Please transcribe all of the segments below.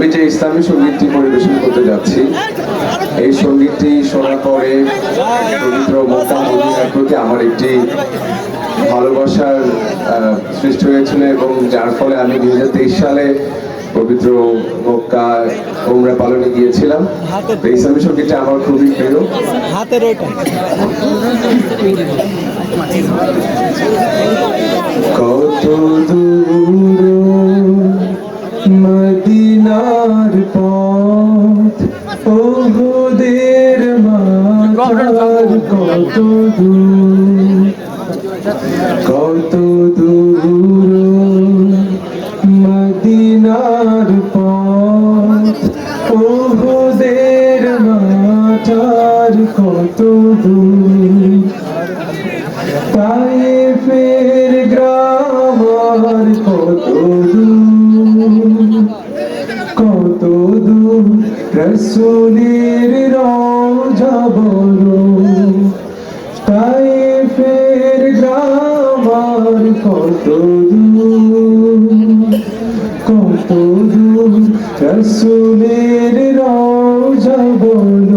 আমি যে ইসলামী সঙ্গীতটি পরিবেশন করতে যাচ্ছি, এই সঙ্গীতটি শোনার পরে পবিত্র মক্কা মদিনার প্রতি আমার একটি ভালোবাসার সৃষ্টি হয়েছিল, এবং যার ফলে আমি 2023 সালে পবিত্র মক্কা উমরা পালনে গিয়েছিলাম। এই ইসলামী সঙ্গীতটা আমার খুবই প্রিয়। কত দূর মদিনার পথ, ওহুদের মাথার কত দূর, কত দূর মদিনার পথ, ওহুদের মাথার কত দূর, তায়েফের গ্রাম আর কত দূর, কত দূর রাসূলের রওজা বড়, তায়েফের গ্রাম আর কত দূর, কত দূর রাসূলের রওজা বড়,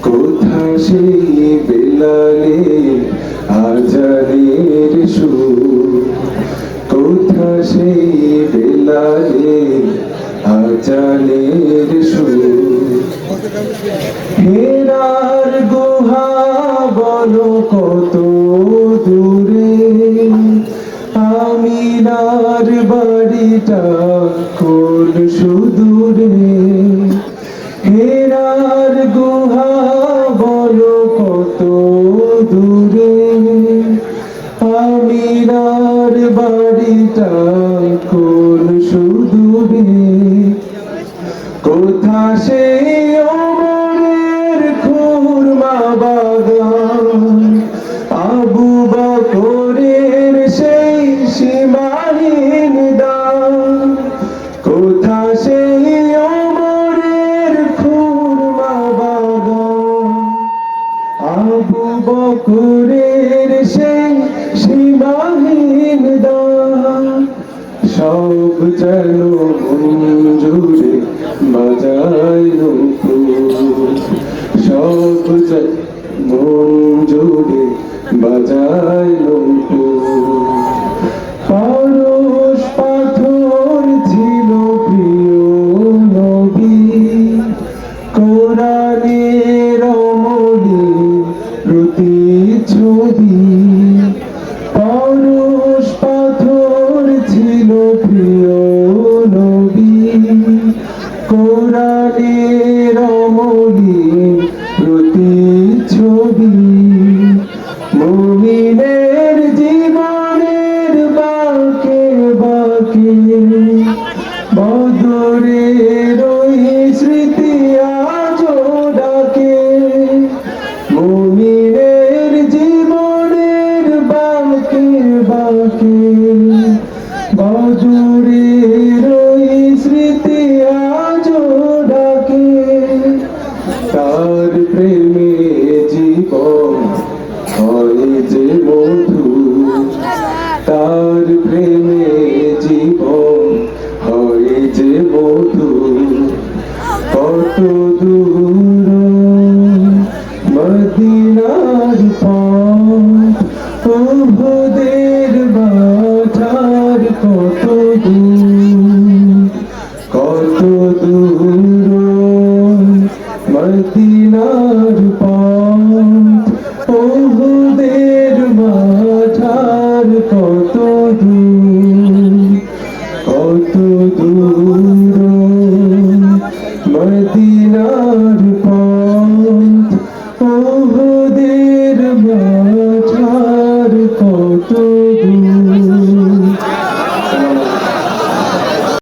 কোথা সেই বেলালের আজানের সুর, কোথা সেই বেলালের আজানের সুর, হেরার গুহা বলো কত দূরে, আমিনার বাড়িটা কোন সুদূরে, হেরার গুহা বলো কত দূরে, আমিনার বাড়িটা কোন সুদূরে, কোথা সেই ওমরের খুরমা বাগান, আবু বকরের সেই সীমাহীন দান, কোথা সেই ওমরের খুরমা বাগান, আবু বকরের সেই সীমাহীন দান, সব যেন মঞ্জুরে বাজায় নূপুর, সব যেন মঞ্জুরে বাজায় নূপুর, পরশ পাথর ছিল প্রিয় নবী, কোরআনের অমলি প্রতিচ্ছবি, পরশ পাথর ছিল প্রিয় নবী, কোরআনের অমলি প্রতিচ্ছবি, মুমিনের জীবনের বাঁকে বাঁকে বদরের ওই স্মৃতি আজও ডাকে, মুমিনের জীবনের বাঁকে বাঁকে বদরের ওই স্মৃতি আজও ডাকে, তার প্রেমে জীবন হয় যে মধু, তার প্রেমে জীবন হয় যে মধু, কত দূর মদিনার পথ, ওহুদের মাথার কত দূর, কত দূর মদিনার পথ, ওহুদের মাথার কত দূর, কত দূর মদিনার